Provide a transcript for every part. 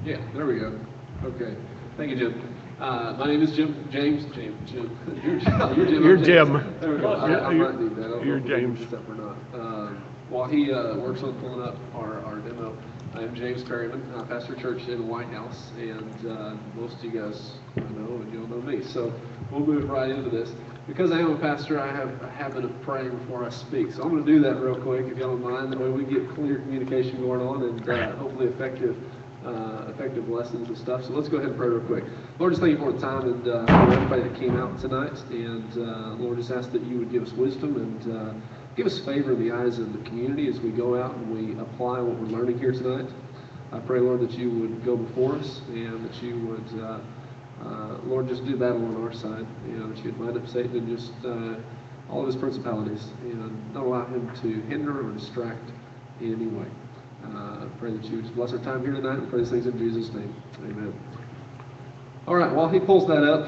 Yeah, there we go. Okay. Thank you, Jim. My name is Jim. Jim. You're Jim. You're Jim. There we go. I might need that. I don't You're know if we James. need this up or not. While he works on pulling up our demo, I am James Perryman. I pastor a church in the White House, and most of you guys know, and you'll know me. So we'll move right into this. Because I am a pastor, I have a habit of praying before I speak. So I'm going to do that real quick, if y'all don't mind. That way we get clear communication going on and hopefully effective lessons and stuff. So let's go ahead and pray real quick. Lord, just thank you for the time and for everybody that came out tonight. And Lord, just ask that you would give us wisdom and give us favor in the eyes of the community as we go out and we apply what we're learning here tonight. I pray, Lord, that you would go before us and that you would, Lord, just do battle on our side. That you'd bind up Satan and just all of his principalities and not allow him to hinder or distract in any way. I pray that you would just bless our time here tonight and pray these things in Jesus' name. Amen. All right, while he pulls that up,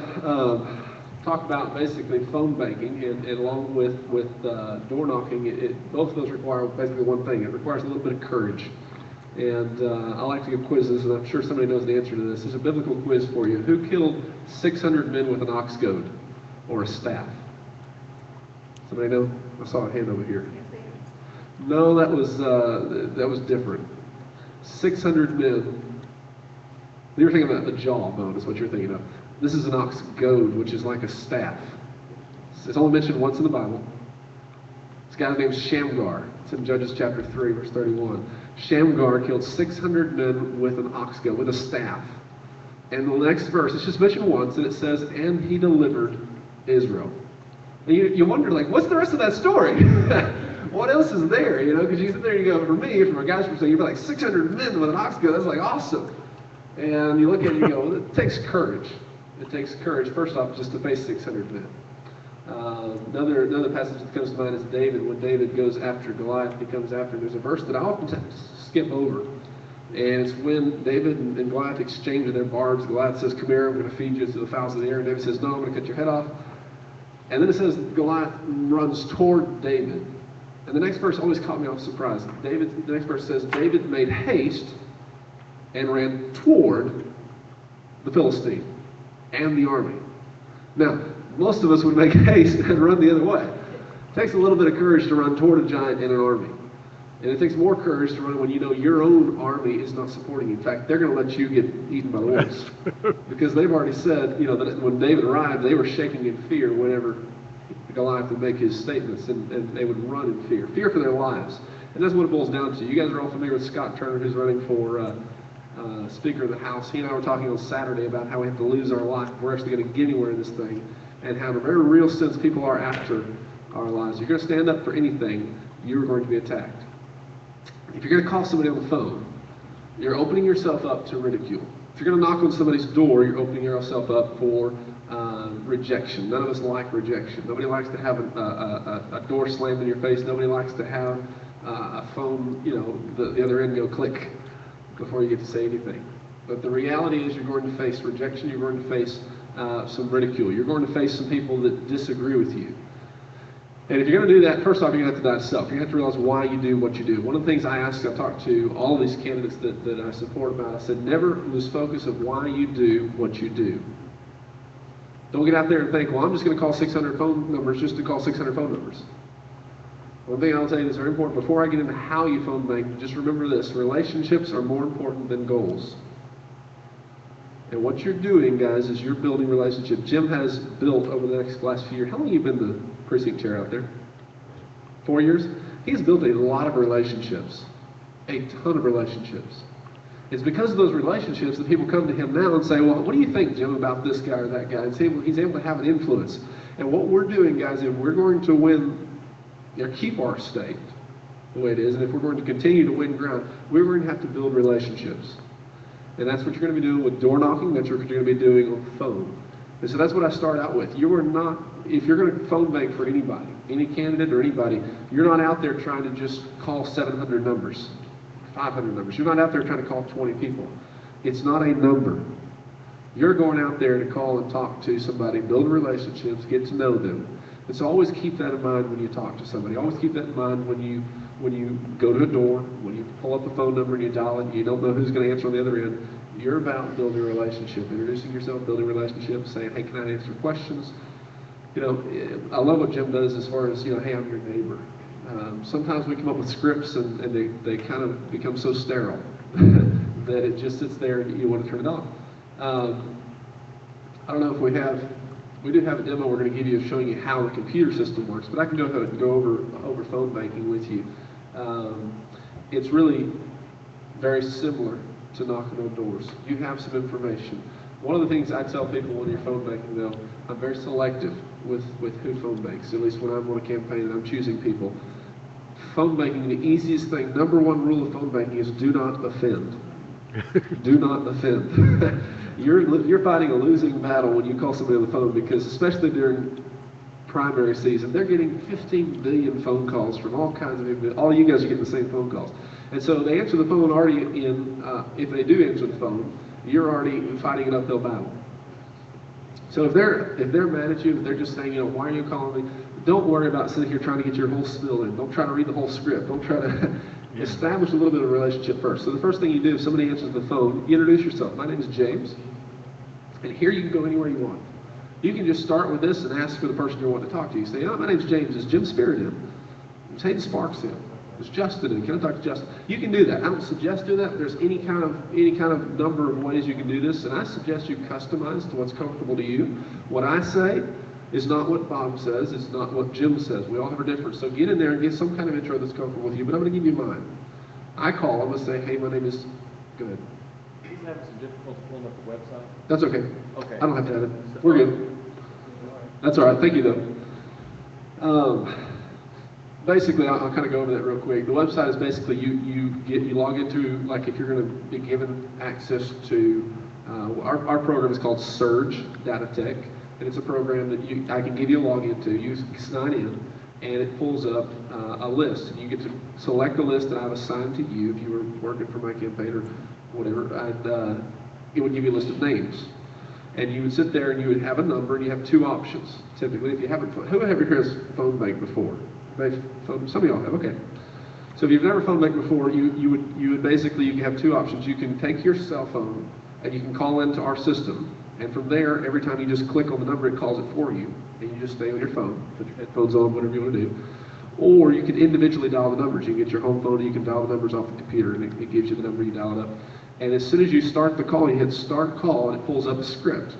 talk about basically phone banking and along with door knocking, both of those require basically one thing. It requires a little bit of courage. And I like to give quizzes, and I'm sure somebody knows the answer to this. There's a biblical quiz for you. Who killed 600 men with an ox goad or a staff? Somebody know? I saw a hand over here. No, that was different. 600 men. You were thinking about the jawbone is what you're thinking of. This is an ox goad, which is like a staff. It's only mentioned once in the Bible. This guy named Shamgar. It's in Judges chapter 3, verse 31. Shamgar killed 600 men with an ox goad, with a staff. And the next verse, it's just mentioned once, and it says, and he delivered Israel. And you wonder, like, what's the rest of that story? What else is there? Because you sit there and you go, for me, from a guy's perspective, you're like 600 men with an ox goad. That's like awesome. And you look at it and you go, well, it takes courage. It takes courage, first off, just to face 600 men. Another passage that comes to mind is David. When David goes after Goliath, he comes after. There's a verse that I often skip over. And it's when David and Goliath exchange their barbs. Goliath says, come here, I'm going to feed you to the fowls of the air. And David says, no, I'm going to cut your head off. And then it says Goliath runs toward David. And the next verse always caught me off surprise. The next verse says, David made haste and ran toward the Philistine and the army. Now, most of us would make haste and run the other way. It takes a little bit of courage to run toward a giant in an army. And it takes more courage to run when you know your own army is not supporting you. In fact, they're going to let you get eaten by the wolves. Because they've already said, that when David arrived, they were shaking in fear whenever Goliath would make his statements, and they would run in fear. Fear for their lives. And that's what it boils down to. You guys are all familiar with Scott Turner, who's running for Speaker of the House. He and I were talking on Saturday about how we have to lose our life if we're actually going to get anywhere in this thing, and how in a very real sense people are after our lives. You're going to stand up for anything, you're going to be attacked. If you're going to call somebody on the phone, you're opening yourself up to ridicule. If you're going to knock on somebody's door, you're opening yourself up for rejection. None of us like rejection. Nobody likes to have a door slammed in your face. Nobody likes to have a phone, the other end go click before you get to say anything. But the reality is you're going to face rejection. You're going to face some ridicule. You're going to face some people that disagree with you. And if you're going to do that, first off, you're going to have to die to self. You're going to have to realize why you do what you do. One of the things I talked to all of these candidates that I support about, I said, never lose focus of why you do what you do. Don't get out there and think, well, I'm just going to call 600 phone numbers just to call 600 phone numbers. One thing I'll tell you that's very important, before I get into how you phone bank, just remember this, relationships are more important than goals. And what you're doing, guys, is you're building relationships. Jim has built over the last few years. How long have you been the precinct chair out there? 4 years? He's built a lot of relationships. A ton of relationships. It's because of those relationships that people come to him now and say, well, what do you think, Jim, about this guy or that guy? And he's able to have an influence. And what we're doing, guys, is we're going to win, keep our state the way it is. And if we're going to continue to win ground, we're going to have to build relationships. And that's what you're going to be doing with door knocking. That's what you're going to be doing on the phone. And so that's what I start out with. You are not, if you're going to phone bank for anybody, any candidate or anybody, you're not out there trying to just call 700 numbers, 500 numbers. You're not out there trying to call 20 people. It's not a number. You're going out there to call and talk to somebody, build relationships, get to know them. And so always keep that in mind when you talk to somebody. Always keep that in mind when you go to a door, when you pull up a phone number and you dial it, and you don't know who's going to answer on the other end. You're about building a relationship, introducing yourself, building relationships, saying, hey, can I answer questions? You know, I love what Jim does as far as, you know, hey, I'm your neighbor. Sometimes we come up with scripts and they kind of become so sterile that it just sits there and you want to turn it off. I don't know if we do have a demo we're going to give you showing you how the computer system works, but I can go ahead and go over phone banking with you. It's really very similar to knocking on doors. You have some information. One of the things I tell people when you're phone banking, though, I'm very selective with who phone banks, at least when I'm on a campaign and I'm choosing people. Phone banking, the easiest thing, number one rule of phone banking is do not offend. Do not offend. You're fighting a losing battle when you call somebody on the phone, because especially during primary season, they're getting 15 billion phone calls from all kinds of people. All you guys are getting the same phone calls. And so they answer the phone already if they do answer the phone, you're already fighting an uphill battle. So if they're mad at you, if they're just saying, you know, why are you calling me? Don't worry about sitting here trying to get your whole spiel in. Don't try to read the whole script. Don't try to establish a little bit of a relationship first. So the first thing you do, if somebody answers the phone, you introduce yourself. My name is James, and here you can go anywhere you want. You can just start with this and ask for the person you want to talk to. You say, oh, my name's James. Is Jim Spirit in? Is Hayden Sparks in? Is Justin in? Can I talk to Justin? You can do that. I don't suggest doing that, but there's any kind of number of ways you can do this, and I suggest you customize to what's comfortable to you. What I say is not what Bob says. It's not what Jim says. We all have a difference. So get in there and get some kind of intro that's comfortable with you, but I'm going to give you mine. I call them and say, hey, my name is... Go ahead. He's having some difficulty pulling up the website. That's okay. Okay. I don't have to have it. We're good. That's all right. Thank you, though. Basically, I'll kind of go over that real quick. The website is basically you log into, like, if you're going to be given access to our program is called Surge Data Tech, and it's a program that I can give you a login to. You sign in, and it pulls up a list. And you get to select a list that I've assigned to you if you were working for my campaign or whatever. It would give you a list of names. And you would sit there and you would have a number, and you have two options. Typically, if you haven't, whoever here has phone bank before? Some of y'all have, okay. So if you've never phone banked before, you would basically, you have two options. You can take your cell phone and you can call into our system, and from there, every time you just click on the number, it calls it for you, and you just stay on your phone, put your headphones on, whatever you want to do. Or you can individually dial the numbers. You can get your home phone and you can dial the numbers off the computer, and it gives you the number, you dial it up. And as soon as you start the call, you hit start call, and it pulls up a script.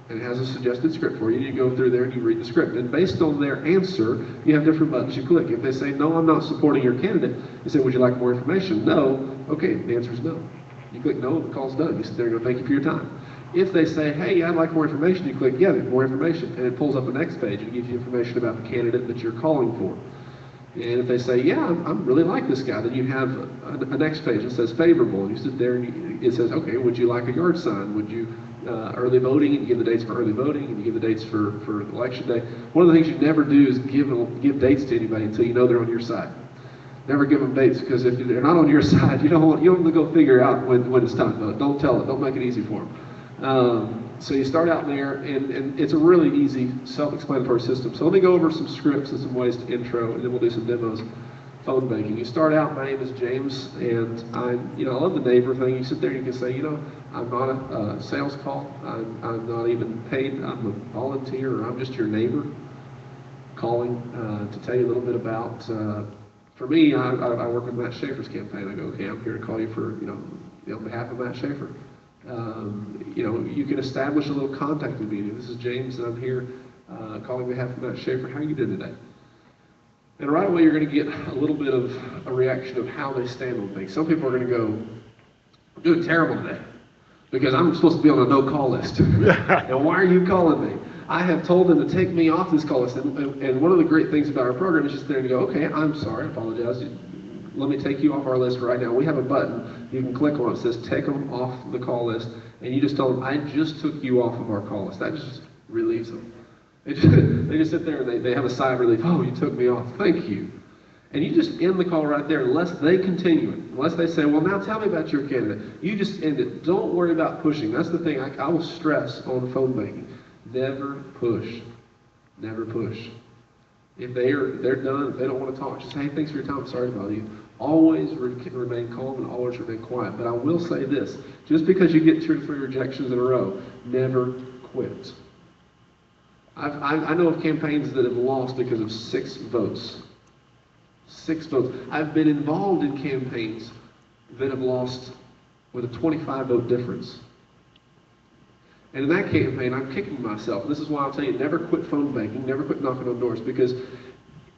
And it has a suggested script for you. You go through there and you read the script. And based on their answer, you have different buttons you click. If they say, no, I'm not supporting your candidate, you say, would you like more information? No. Okay, the answer is no. You click no, the call's done. You sit there and go, thank you for your time. If they say, hey, I'd like more information, you click, yeah, more information. And it pulls up the next page and gives you information about the candidate that you're calling for. And if they say, yeah, I really like this guy, then you have a next page that says favorable. And you sit there and it says, okay, would you like a yard sign? Would you early voting? And you give the dates for early voting, and you give the dates for election day. One of the things you never do is give dates to anybody until you know they're on your side. Never give them dates, because if they're not on your side, you don't want them to go figure out when it's time to vote. Don't tell it. Don't make it easy for them. So you start out there, and it's a really easy, self-explanatory system. So let me go over some scripts and some ways to intro, and then we'll do some demos. Phone banking. You start out, my name is James, and I love the neighbor thing. You sit there and you can say, I'm not a sales call. I'm not even paid. I'm a volunteer, or I'm just your neighbor calling to tell you a little bit about, for me, I work with Matt Schaefer's campaign. I go, okay, I'm here to call you for, on behalf of Matt Schaefer. You can establish a little contact with me. This is James, and I'm here calling on behalf of Matt Schaefer. How are you doing today? And right away, you're going to get a little bit of a reaction of how they stand on things. Some people are going to go, I'm doing terrible today because I'm supposed to be on a no-call list. And why are you calling me? I have told them to take me off this call list. And one of the great things about our program is just there to go, okay, I'm sorry, I apologize. Let me take you off our list right now. We have a button you can click on. It says take them off the call list. And you just tell them, I just took you off of our call list. That just relieves them. They just sit there and they have a sigh of relief. Oh, you took me off. Thank you. And you just end the call right there unless they continue it. Unless they say, well, now tell me about your candidate. You just end it. Don't worry about pushing. That's the thing I will stress on phone banking. Never push. Never push. If they're done, if they don't want to talk, just say, hey, thanks for your time. Sorry to bother you. Always remain calm and always remain quiet. But I will say this, just because you get 2 or 3 rejections in a row, never quit. I know of campaigns that have lost because of 6 votes. 6 votes. I've been involved in campaigns that have lost with a 25 vote difference. And in that campaign, I'm kicking myself. This is why I'll tell you, never quit phone banking, never quit knocking on doors, because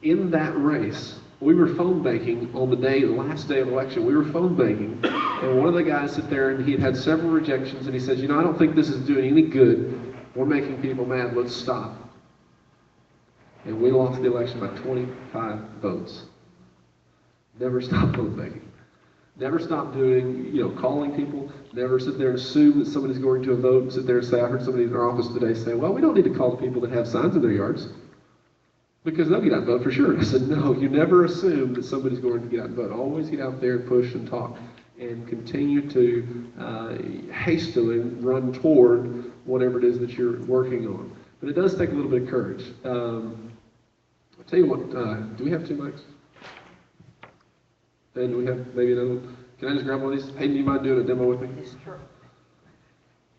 in that race, we were phone banking on the last day of election. We were phone banking, and one of the guys sat there, and he had had several rejections, and he says, I don't think this is doing any good. We're making people mad. Let's stop. And we lost the election by 25 votes. Never stop phone banking. Never stop doing, calling people. Never sit there and assume that somebody's going to a vote and sit there and say, I heard somebody in our office today say, well, we don't need to call the people that have signs in their yards because they'll get out and vote for sure. I said, no, you never assume that somebody's going to get out and vote. Always get out there and push and talk and continue to hastily run toward whatever it is that you're working on. But it does take a little bit of courage. I'll tell you what, do we have 2 mics? And do we have maybe another one? Can I just grab one of these? Hayden, do you mind doing a demo with me? Sure.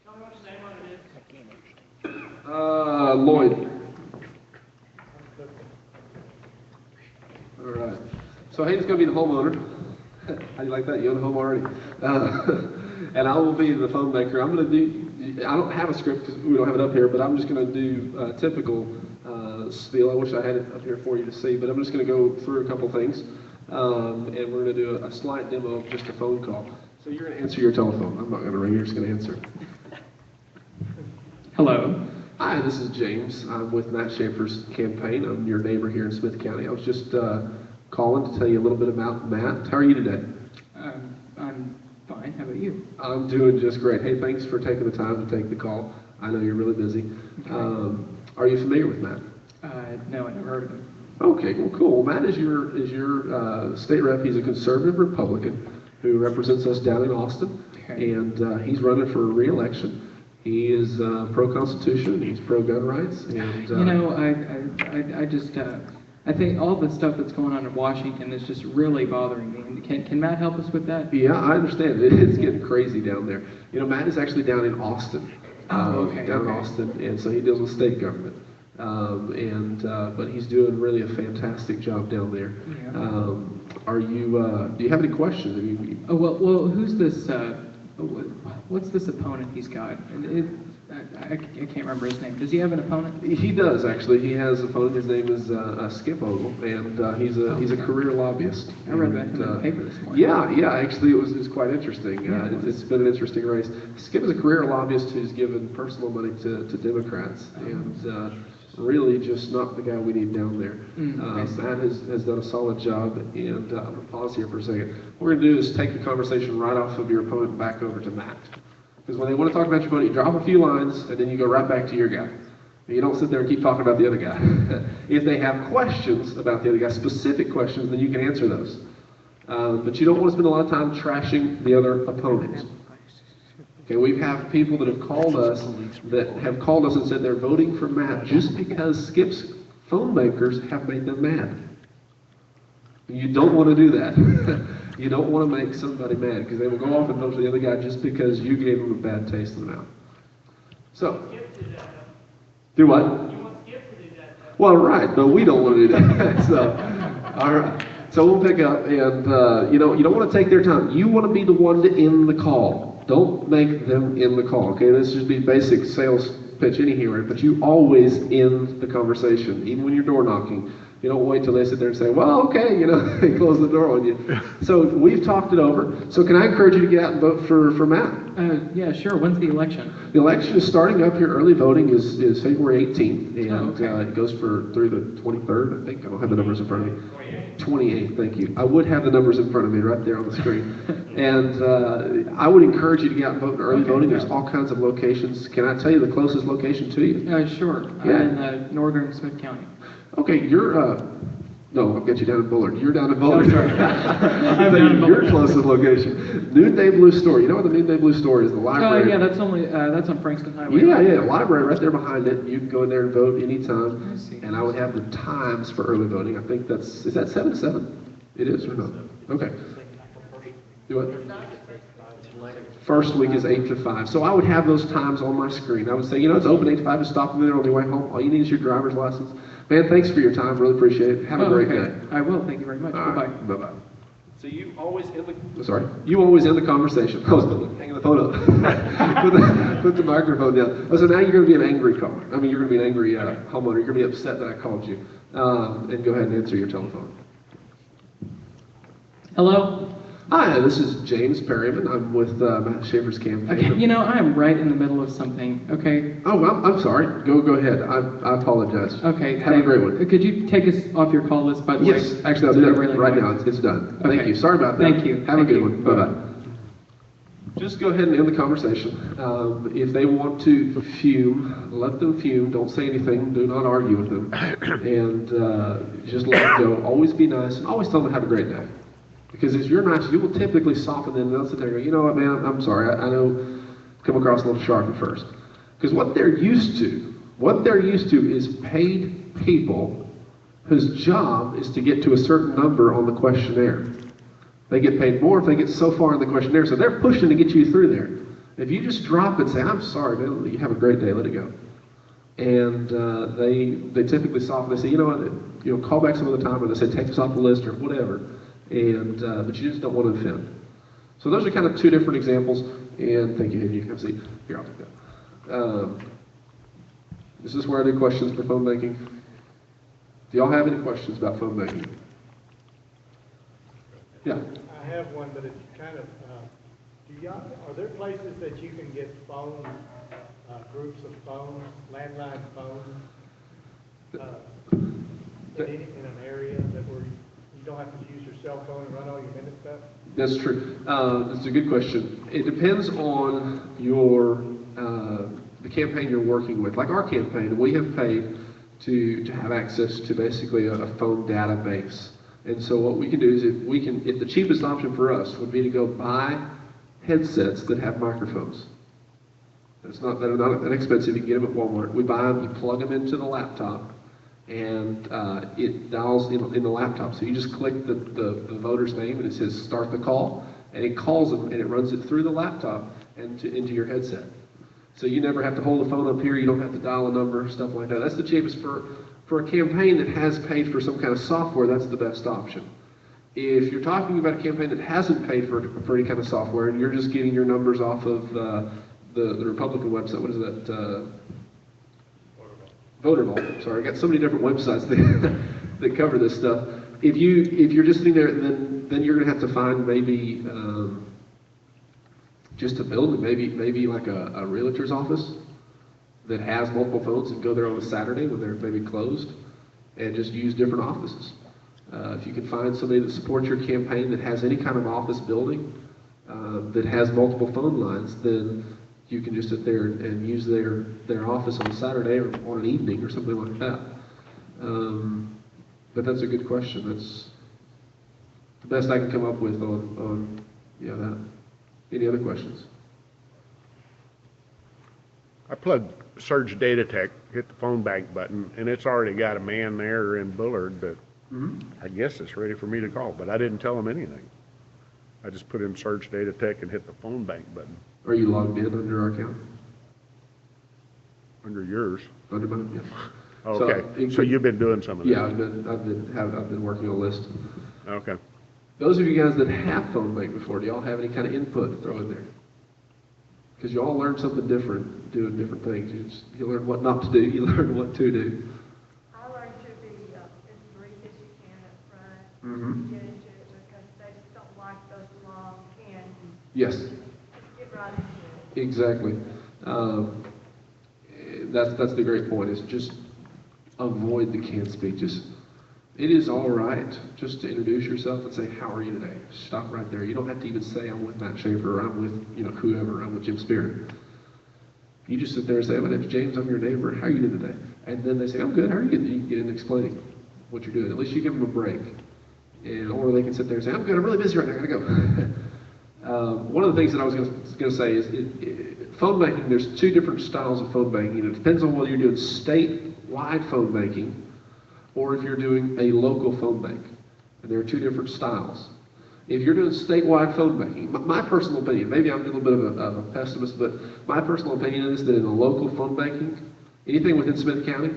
Tell me what's the name on it is. Lloyd. All right. So Hayden's going to be the homeowner. How do you like that? You own a home already. And I will be the phone maker. I'm going to do, I don't have a script because we don't have it up here, but I'm just going to do a typical spiel. I wish I had it up here for you to see, but I'm just going to go through a couple things. And we're going to do a slight demo of just a phone call. So you're going to answer your telephone. I'm not going to ring, you're just going to answer. Hello. Hi, this is James. I'm with Matt Schaefer's campaign. I'm your neighbor here in Smith County. I was just calling to tell you a little bit about Matt. How are you today? I'm fine. How about you? I'm doing just great. Hey, thanks for taking the time to take the call. I know you're really busy. Okay. Are you familiar with Matt? No, I never heard of him. Okay, well, cool. Matt is your state rep. He's a conservative Republican who represents us down in Austin, Okay. and he's running for re-election. He is pro-Constitution. He's pro-gun rights, and I just I think all the stuff that's going on in Washington is just really bothering me. Can Matt help us with that? yeah, I understand. It's getting crazy down there. Matt is actually down in Austin. Down in Austin, and so he deals with state government. But he's doing really a fantastic job down there. Yeah. Do you have any questions? Well, who's this? What's this opponent he's got? I can't remember his name. Does he have an opponent? He does actually. He has an opponent. His name is Skip Ogle, and he's a career lobbyist. I read about him in the paper this morning. Yeah. Actually, it's quite interesting. Yeah, it's been an interesting race. Skip is a career lobbyist who's given personal money to Democrats, and really just not the guy we need down there. Matt has done a solid job, and I'm going to pause here for a second. What we're going to do is take the conversation right off of your opponent back over to Matt. Because when they want to talk about your opponent, you drop a few lines, and then you go right back to your guy. And you don't sit there and keep talking about the other guy. If they have questions about the other guy, specific questions, then you can answer those. But you don't want to spend a lot of time trashing the other opponent. Okay, we have people that have called us and said they're voting for Matt just because Skip's phone makers have made them mad. You don't want to do that. You don't want to make somebody mad because they will go off and vote for the other guy just because you gave them a bad taste in the mouth. So, do what? You want Skip to do that. Well, right, but we don't want to do that. So, all right. So we'll pick up, and you don't want to take their time. You want to be the one to end the call. Don't make them end the call. Okay, this should be basic sales pitch anywhere, but you always end the conversation, even when you're door knocking. You don't wait till they sit there and say, well, okay, they close the door on you. So we've talked it over. So can I encourage you to get out and vote for Matt? Yeah, sure. When's the election? The election is starting up here. Early voting is February 18th, and okay. It goes through the 23rd, I think. I don't have the numbers in front of me. 28th, thank you. I would have the numbers in front of me right there on the screen. And I would encourage you to get out and vote in early voting. There's all kinds of locations. Can I tell you the closest location to you? Sure. Yeah. In northern Smith County. Okay, no, I'll get you down in Bullard. You're down in Bullard. Oh, sorry. I'm down in Your Bullard. closest location. Noonday Blue Store. You know what the Noonday Blue Store is? The library. Yeah, that's on Frankston Highway. Yeah, library right there behind it. You can go in there and vote anytime. I see. And I would have the times for early voting. I think is that 7 to 7? It is or no? Okay. Do what? First week is 8 to 5. So I would have those times on my screen. I would say, it's open 8 to 5. Just stop them there on your way home. All you need is your driver's license. Man, thanks for your time. Really appreciate it. Have a great day. I will. Thank you very much. All Bye-bye. right, bye-bye. So you always end you always end the conversation. I was hanging the phone up. put the microphone down. So now you're going to be an angry caller. I mean, you're going to be an angry homeowner. You're going to be upset that I called you. And go ahead and answer your telephone. Hello? Hi, this is James Perryman. I'm with Matt Schaefer's campaign. Okay, I'm right in the middle of something, okay? Oh, I'm sorry. Go ahead. I apologize. Okay. Have a great one. Could you take us off your call list, by the way? Yes, actually, I'll do that right now. It's done. Okay. Thank you. Sorry about that. Thank you. Have a Thank good you. one. Bye-bye. Just go ahead and end the conversation. If they want to fume, let them fume. Don't say anything. Do not argue with them. And just let it go. Always be nice. And always tell them to have a great day. Because if you're nice, you will typically soften them. They'll sit there and go, you know what, man, I'm sorry. I know come across a little sharp at first. Because what they're used to is paid people whose job is to get to a certain number on the questionnaire. They get paid more if they get so far in the questionnaire. So they're pushing to get you through there. If you just drop it and say, I'm sorry, man, you have a great day, let it go. And they typically soften. They say, you know what, call back some other time, or they say, take this off the list or whatever. And but you just don't want to offend. So those are kind of two different examples. And thank you. You can have a seat. Here, I'll take that. Is this where I do questions for phone banking? Do y'all have any questions about phone banking? Yeah. I have one, but it's kind of, are there places that you can get phone, groups of phones, landline phones, in an area that where you don't have to use your cell phone and run all your minute stuff? That's true. That's a good question. It depends on the campaign you're working with. Like our campaign, we have paid to have access to basically a phone database. And so what we can do is if the cheapest option for us would be to go buy headsets that have microphones. They're not that expensive. You can get them at Walmart. We buy them, you plug them into the laptop, and it dials in the laptop. So you just click the voter's name, and it says start the call, and it calls them, and it runs it through the laptop and into your headset. So you never have to hold the phone up here. You don't have to dial a number, stuff like that. That's the cheapest for a campaign that has paid for some kind of software. That's the best option. If you're talking about a campaign that hasn't paid for any kind of software, and you're just getting your numbers off of the Republican website, what is that? Voter Vault. Sorry, I got so many different websites that cover this stuff. If you're just sitting there, then you're going to have to find maybe just a building, maybe like a realtor's office that has multiple phones, and go there on a Saturday when they're maybe closed, and just use different offices. If you can find somebody that supports your campaign that has any kind of office building that has multiple phone lines, then you can just sit there and use their office on a Saturday or on an evening or something like that. But that's a good question. That's the best I can come up with on that. Any other questions? I plugged Surge Data Tech, hit the phone bank button, and it's already got a man there in Bullard that I guess it's ready for me to call, but I didn't tell him anything. I just put in Surge Data Tech and hit the phone bank button. Are you logged in under our account? Under yours? Under mine, yeah. Oh, okay, so you've been doing some of that? Yeah, I've been working on a list. Okay. Those of you guys that have phone bank before, do y'all have any kind of input to throw in there? Because you all learn something different doing different things. You learn what not to do, you learn what to do. I learned to be as brief as you can up front, get into it, because they just don't like those long cans. Yes, Just get right into it. exactly. That's the great point, is just avoid the canned speeches. It is all right just to introduce yourself and say, how are you today? Stop right there. You don't have to even say, I'm with Matt Schaefer, or I'm with whoever, I'm with Jim Spear. You just sit there and say, my name's James, I'm your neighbor, how are you doing today? And then they say, I'm good, how are you doing? You can get into explaining what you're doing. At least you give them a break. Or they can sit there and say, I'm good, I'm really busy right now, I gotta go. One of the things that I was going to say is phone banking, there's two different styles of phone banking. It depends on whether you're doing statewide phone banking or if you're doing a local phone bank. And there are two different styles. If you're doing statewide phone banking, my personal opinion, maybe I'm a little bit of a pessimist, but my personal opinion is that in a local phone banking, anything within Smith County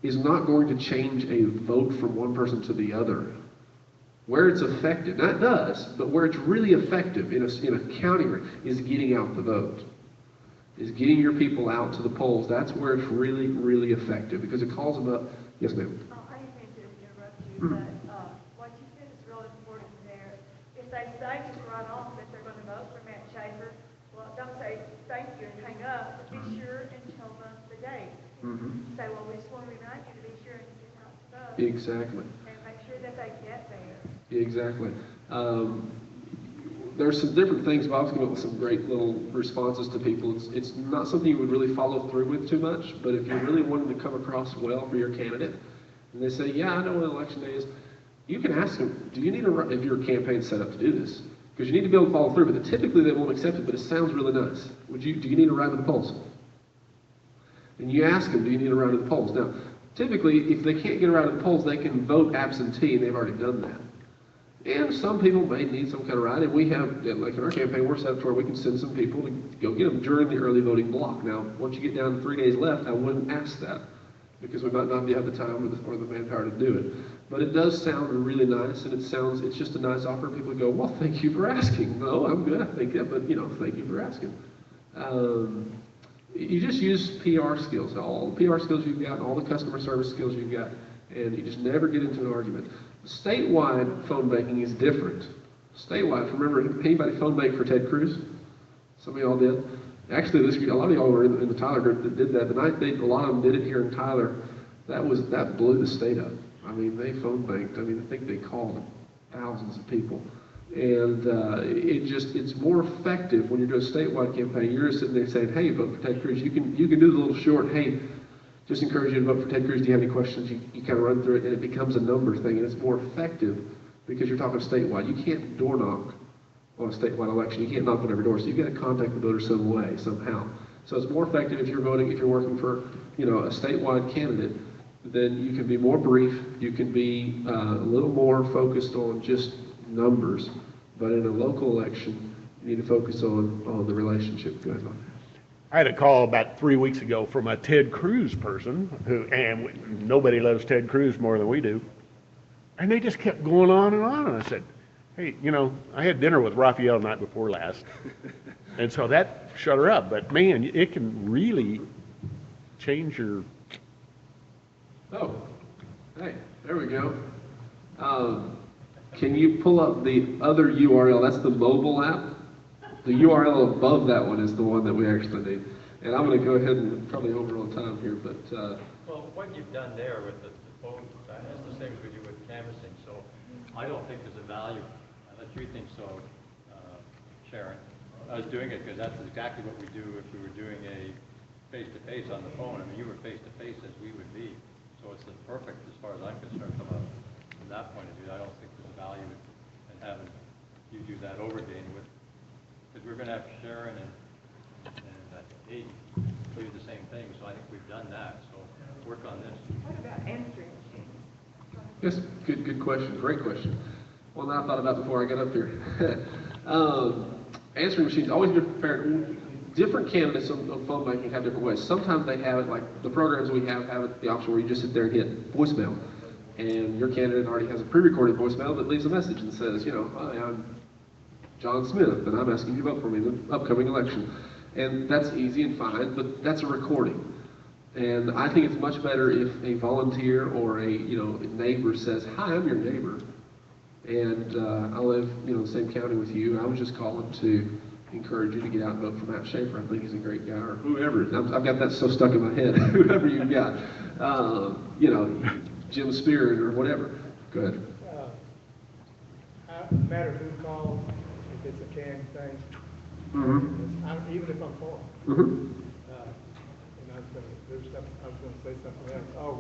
is not going to change a vote from one person to the other. Where it's effective, now it does, but where it's really effective in a county is getting out the vote, is getting your people out to the polls. That's where it's really, really effective because it calls them up. Yes, ma'am. I didn't mean to interrupt you, but what you said is really important there. If they say just right off that they're going to vote for Matt Schaefer, well, don't say thank you and hang up, but be sure and tell them the date. Say, well, we just want to remind you to be sure and get out to vote. Exactly. And make sure that they get there. Exactly. There's some different things. Bob's come up with some great little responses to people. It's not something you would really follow through with too much, but if you really wanted to come across well for your candidate, and they say, yeah, I know when election day is, you can ask them, do you need if your campaign's set up to do this? Because you need to be able to follow through, but typically they won't accept it, but it sounds really nice. Do you need a ride to the polls? And you ask them, do you need a ride to the polls? Now, typically, if they can't get a ride to the polls, they can vote absentee, and they've already done that. And some people may need some kind of ride, and we have, like in our campaign, we're set up to where we can send some people to go get them during the early voting block. Now, once you get down to 3 days left, I wouldn't ask that, because we might not have the time or the manpower to do it. But it does sound really nice, and it's just a nice offer. People go, well, thank you for asking. No, I'm good, I think that, but, thank you for asking. You just use PR skills, all the PR skills you've got, all the customer service skills you've got, and you just never get into an argument. Statewide phone banking is different. Statewide, remember, anybody phone bank for Ted Cruz? Some of y'all did. Actually, a lot of y'all were in the Tyler group that did that. The night a lot of them did it here in Tyler, that blew the state up. I mean, they phone banked. I mean, I think they called thousands of people. And it's more effective when you're doing a statewide campaign. You're just sitting there saying, hey, vote for Ted Cruz. You can do the little short, hey, just encourage you to vote for Ted Cruz. Do you have any questions? You kind of run through it, and it becomes a number thing, and it's more effective because you're talking statewide. You can't door knock on a statewide election. You can't knock on every door, so you've got to contact the voter some way, somehow. So it's more effective if you're working for, a statewide candidate, then you can be more brief. You can be a little more focused on just numbers. But in a local election, you need to focus on the relationship. Go ahead, Bob. I had a call about 3 weeks ago from a Ted Cruz person nobody loves Ted Cruz more than we do. And they just kept going on. And I said, hey, I had dinner with Raphael the night before last. And so that shut her up. But man, it can really change your... Oh, hey, there we go. Can you pull up the other URL? That's the mobile app. The URL above that one is the one that we actually need. And I'm going to go ahead and probably over on time here, but... Well, what you've done there with the phone, that's the same as we do with canvassing, so I don't think there's a value, unless you think so, Sharon, us doing it, because that's exactly what we do if we were doing a face-to-face on the phone. I mean, you were face-to-face as we would be, so it's perfect as far as I'm concerned from that point of view. I don't think there's a value in having you do that over again with, because we're going to have Sharon and Aiden do the same thing, so I think we've done that, so work on this. What about answering machines? Yes, good question, great question. One that I thought about before I got up here. Answering machines, always be prepared. Different candidates on phone banking have different ways. Sometimes they have it, like the programs we have it the option where you just sit there and hit voicemail. And your candidate already has a pre-recorded voicemail that leaves a message and says, hi, I'm John Smith, and I'm asking you to vote for me in the upcoming election. And that's easy and fine, but that's a recording. And I think it's much better if a volunteer or a neighbor says, hi, I'm your neighbor, and I live in the same county with you. I was just calling to encourage you to get out and vote for Matt Schaefer. I think he's a great guy, or whoever. I've got that so stuck in my head. Whoever you've got, Jim Spear or whatever. Go ahead. No matter who calls, if it's a canned thing, even if I'm for it. And I was going to say something else. Oh,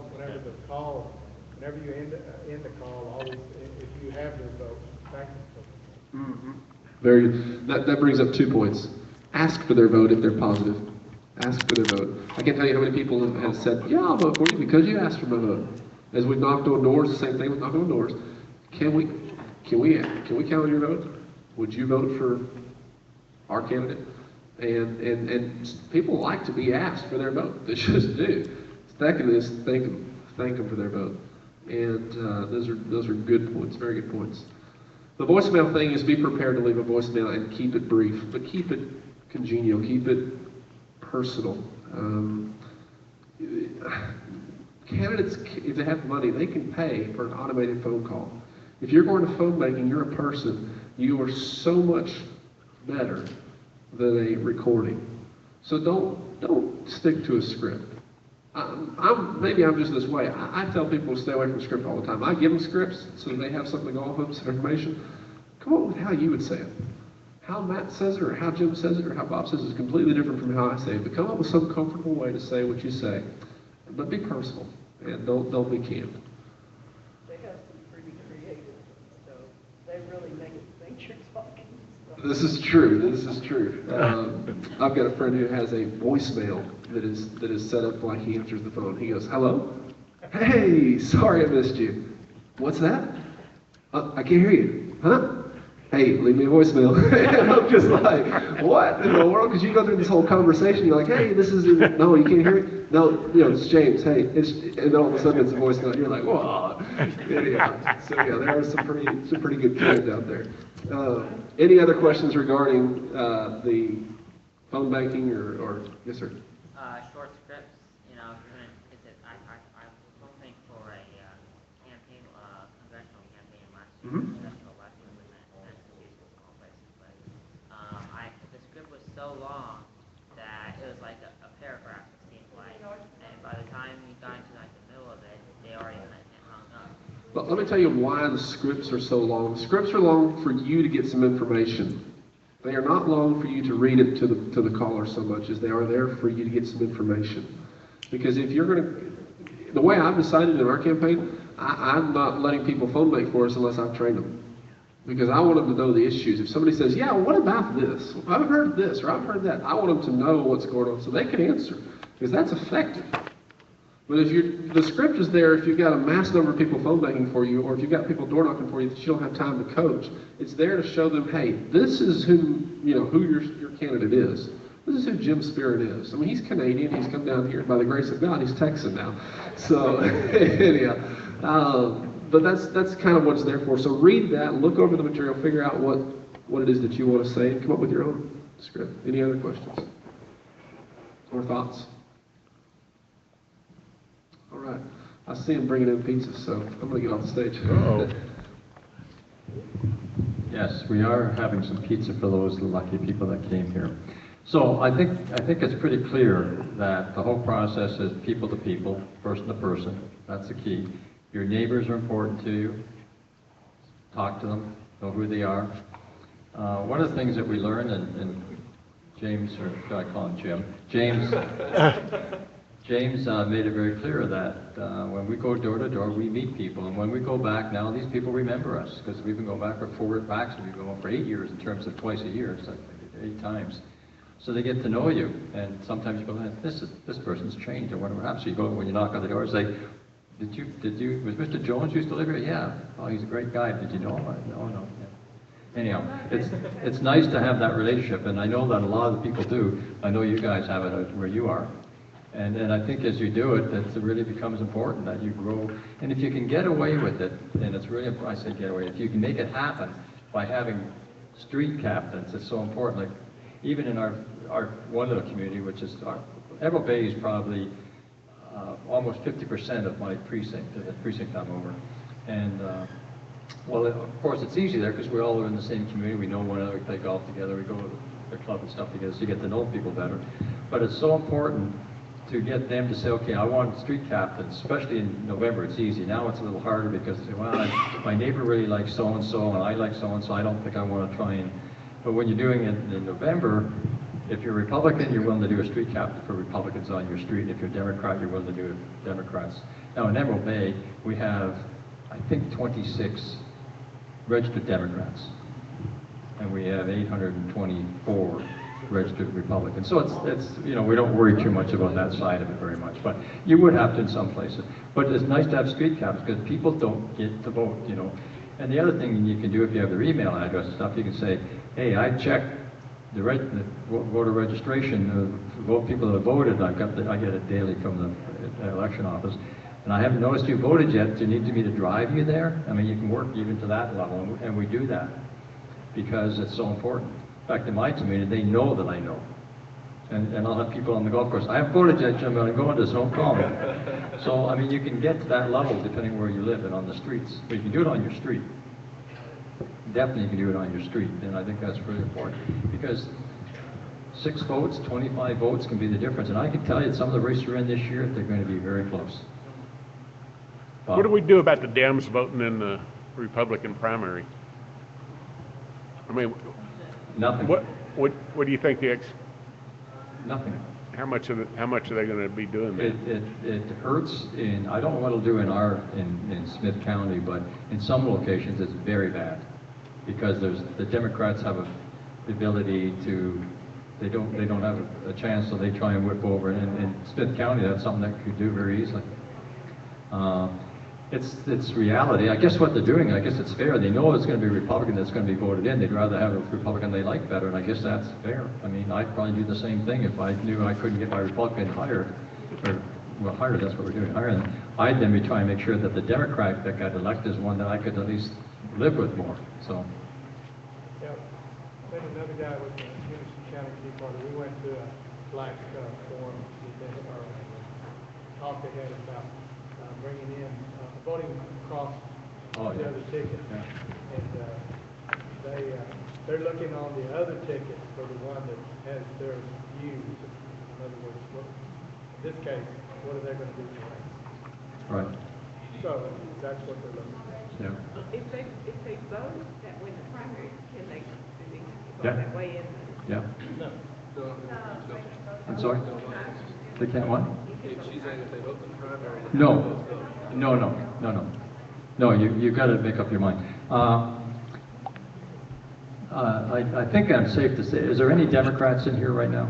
whenever you end the call, always, if you have their vote, thank them for it. That brings up 2 points. Ask for their vote if they're positive. Ask for their vote. I can't tell you how many people have said, yeah, I'll vote for you because you asked for my vote. As we've knocked on doors, the same thing with knocking on doors. Can can we count on your vote? Would you vote for our candidate? And people like to be asked for their vote. They just do. Second is thank them for their vote. And those are good points, very good points. The voicemail thing is be prepared to leave a voicemail and keep it brief, but keep it congenial, keep it personal. Candidates, if they have money, they can pay for an automated phone call. If you're going to phone banking, you're a person. You are so much better than a recording. So don't stick to a script. Maybe I'm just this way. I tell people to stay away from script all the time. I give them scripts so that they have something to go off of, some information. Come up with how you would say it. How Matt says it, or how Jim says it, or how Bob says it is completely different from how I say it. But come up with some comfortable way to say what you say. But be personal, and don't be canned. They have some pretty creative, so they really make it think you're talking. So. This is true. This is true. I've got a friend who has a voicemail that is set up like he answers the phone. He goes, "Hello? Hey, sorry I missed you. What's that? I can't hear you. Huh? Hey, leave me a voicemail." And I'm just like, what in the world? Because you go through this whole conversation, you're like, hey, this is, no, you can't hear me? No, it's James, hey, and then all of a sudden it's a voicemail, and you're like, whoa. Yeah. So yeah, there are some pretty good kids out there. Any other questions regarding the phone banking or yes, sir? Short scripts, if you're gonna, I was hoping for a campaign, congressional campaign last year, congressional election with Massachusetts and all places, but the script was so long that it was like a paragraph, it seemed like, and by the time you got into like the middle of it, they already hung up. But let me tell you why the scripts are so long. The scripts are long for you to get some information. They are not long for you to read it to the caller so much as they are there for you to get some information. Because if you're going to, the way I've decided in our campaign, I'm not letting people phone bank for us unless I've trained them. Because I want them to know the issues. If somebody says, yeah, what about this? I've heard this or I've heard that. I want them to know what's going on so they can answer. Because that's effective. But if the script is there, if you've got a mass number of people phone banking for you, or if you've got people door knocking for you that you don't have time to coach, it's there to show them, hey, this is who your candidate is. This is who Jim Spirit is. I mean, he's Canadian. He's come down here. By the grace of God, he's Texan now. So, anyhow, but that's kind of what it's there for. So read that, look over the material, figure out what it is that you want to say, and come up with your own script. Any other questions or thoughts? All right. I see him bringing in pizza, so I'm going to get off the stage. Uh-oh. Yes, we are having some pizza for those lucky people that came here. So I think it's pretty clear that the whole process is people to people, person to person. That's the key. Your neighbors are important to you. Talk to them, know who they are. One of the things that we learned, and James, or should I call him Jim? James made it very clear that when we go door to door, we meet people, and when we go back now, these people remember us because we've been going back for 4 weeks, we've been going for 8 years in terms of twice a year. It's like 8 times. So they get to know you, and sometimes you go, this person's changed. I wonder what happened. So you go when you knock on the door and say, was Mr. Jones used to live here? Yeah. Oh, he's a great guy. Did you know him? No. Yeah. Anyhow, it's nice to have that relationship, and I know that a lot of the people do. I know you guys have it where you are. And I think as you do it, that it really becomes important that you grow. And if you can get away with it, and it's really, I say get away, if you can make it happen by having street captains, it's so important. Like even in our one little community, which is, Emerald Bay is probably almost 50% of my precinct, the precinct I'm over. And well, of course it's easy there because we all are in the same community, we know one another, we play golf together, we go to the club and stuff together, so you get to know people better. But it's so important to get them to say, okay, I want street captains, especially in November, it's easy. Now it's a little harder because they say, well, my neighbor really likes so-and-so, and I like so-and-so, I don't think I want to try and, but when you're doing it in November, if you're Republican, you're willing to do a street captain for Republicans on your street. If you're Democrat, you're willing to do it for Democrats. Now in Emerald Bay, we have, I think, 26 registered Democrats, and we have 824 registered Republicans. So it's we don't worry too much about that side of it very much, but you would have to in some places. But it's nice to have street captains because people don't get to vote, And the other thing you can do if you have their email address and stuff, you can say, hey, I checked the voter registration, people that have voted, I get it daily from the election office, and I haven't noticed you voted yet. Do you need me to drive you there? I mean, you can work even to that level, and we do that because it's so important. In fact, in my community, they know that I know. And I'll have people on the golf course, I haven't voted yet, Jim, but I'm going to, so don't call me. So, I mean, you can get to that level depending where you live and on the streets. But you can do it on your street. Definitely you can do it on your street, and I think that's really important. Because 6 votes, 25 votes can be the difference. And I can tell you some of the races we're in this year, they're going to be very close. What do we do about the Dems voting in the Republican primary? I mean, Nothing. what do you think Nothing. how much are they going to be doing that? It hurts I don't know what it'll do in Smith County, but in some locations it's very bad. Because the Democrats have the ability to, they don't have a chance, so they try and whip over. And in Smith County, that's something that could do very easily. It's reality. I guess what they're doing, I guess it's fair. They know it's going to be a Republican that's going to be voted in. They'd rather have a Republican they like better, and I guess that's fair. I mean, I'd probably do the same thing if I knew I couldn't get my Republican hired, hired, that's what we're doing, hire them. I'd then be trying to make sure that the Democrat that got elected is one that I could at least live with more, so. Yeah, then another guy with the Henderson County Tea Party, we went to a black forum, or talk they had about bringing in voting across the other ticket. Yeah. And they're looking on the other ticket for the one that has their views. In other words, in this case, what are they going to do for us? Right. So that's what they're looking at. Yeah. If they vote that win the primary, can they vote Yeah. that way in? Yeah. No. I'm sorry? They can't what? She's saying if they vote in the primary. No. No, you've got to make up your mind. I think I'm safe to say, is there any Democrats in here right now?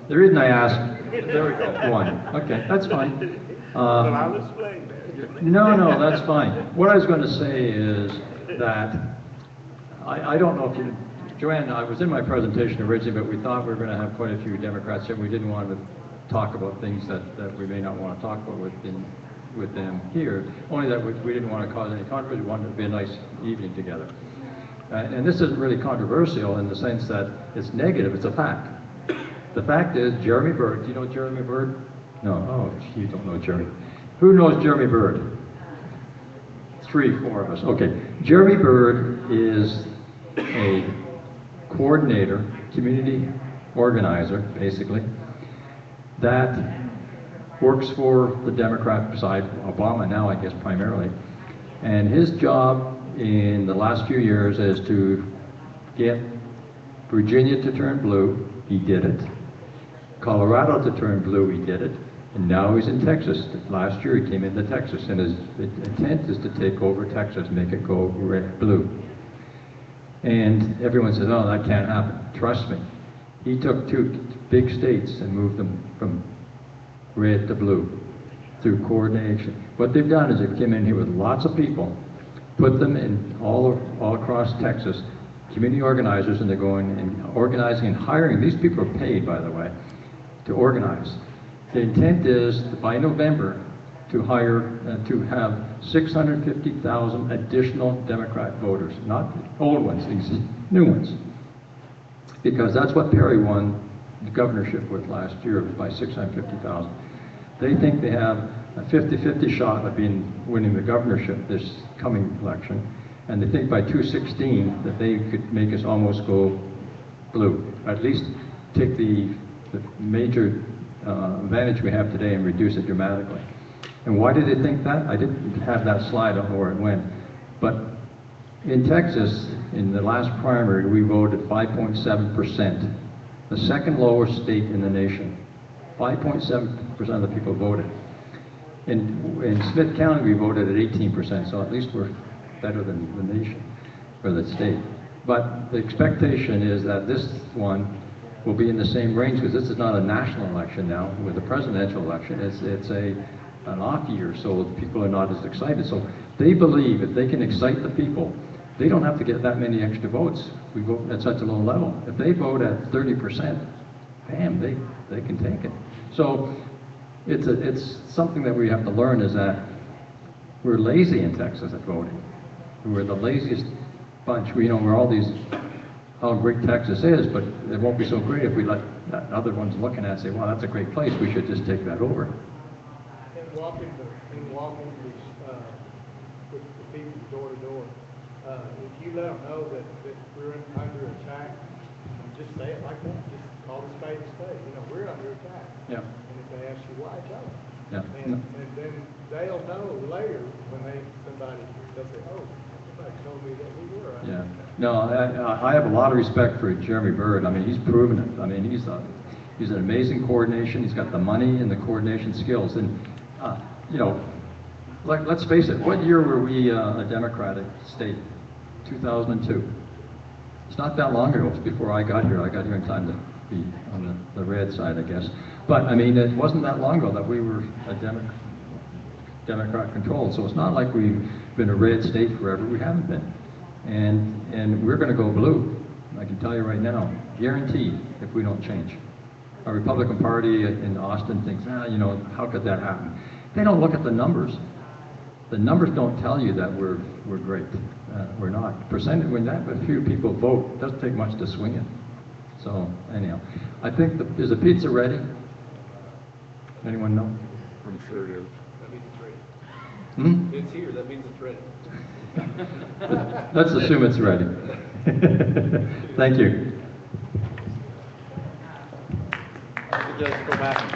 The reason I ask, there we go, one. Okay, that's fine. No, that's fine. What I was going to say is that I don't know if you, Joanne, I was in my presentation originally, but we thought we were going to have quite a few Democrats here. We didn't want to talk about things that we may not want to talk about with them here. Only that we didn't want to cause any controversy. We wanted it to be a nice evening together. And this isn't really controversial in the sense that it's negative, it's a fact. The fact is, Jeremy Bird, do you know Jeremy Bird? No, oh, you don't know Jeremy. Who knows Jeremy Bird? 3, 4 of us. Okay, Jeremy Bird is a coordinator, community organizer, basically, that works for the Democrat side, Obama now, I guess, primarily. And his job in the last few years is to get Virginia to turn blue. He did it. Colorado to turn blue. He did it. And now he's in Texas. Last year he came into Texas, and his intent is to take over Texas, make it go red, blue. And everyone says, oh, that can't happen. Trust me. He took 2 big states and moved them from red to blue through coordination. What they've done is they've come in here with lots of people, put them in all across Texas, community organizers, and they're going and organizing and hiring. These people are paid, by the way, to organize. The intent is by November to hire, to have 650,000 additional Democrat voters, not old ones, these new ones. Because that's what Perry won the governorship with last year, by 650,000. They think they have a 50-50 shot of winning the governorship this coming election, and they think by 2016 that they could make us almost go blue, at least take the major advantage we have today and reduce it dramatically. And why did they think that? I didn't have that slide, I don't know where it went. But in Texas, in the last primary, we voted 5.7%, the second lowest state in the nation. 5.7% of the people voted. In Smith County, we voted at 18%, so at least we're better than the nation, or the state. But the expectation is that this one will be in the same range, because this is not a national election now. With the presidential election, it's an off year, so people are not as excited. So They believe if they can excite the people, they don't have to get that many extra votes. We vote at such a low level. If they vote at 30%, bam, they can take it. So it's something that we have to learn, is that we're lazy in Texas at voting. We're the laziest bunch. We're all these, how great Texas is, but it won't be so great if we let other ones looking at it say, wow, that's a great place, we should just take that over. And walking with the people door to door, if you let them know that we're under attack, just say it like that, just call the spade a spade, we're under attack. Yeah. And if they ask you why, tell them. Yeah. And then they'll know later when they'll say, oh, somebody told me that we were under Yeah. attack. No, I have a lot of respect for Jeremy Bird. I mean, he's proven it. I mean, he's an amazing coordination. He's got the money and the coordination skills. And, let's face it, what year were we a Democratic state? 2002. It's not that long ago. It's before I got here. I got here in time to be on the red side, I guess. But, I mean, it wasn't that long ago that we were a Democrat controlled. So it's not like we've been a red state forever. We haven't been. And we're going to go blue. I can tell you right now, guaranteed, if we don't change. Our Republican Party in Austin thinks, how could that happen? They don't look at the numbers. The numbers don't tell you that we're great. We're not. When that few people vote, it doesn't take much to swing it. So anyhow, I think is the pizza ready? Anyone know? I'm sure it is. That means it's ready. Hmm? It's here, that means it's ready. Let's assume it's ready. Thank you. Just go back and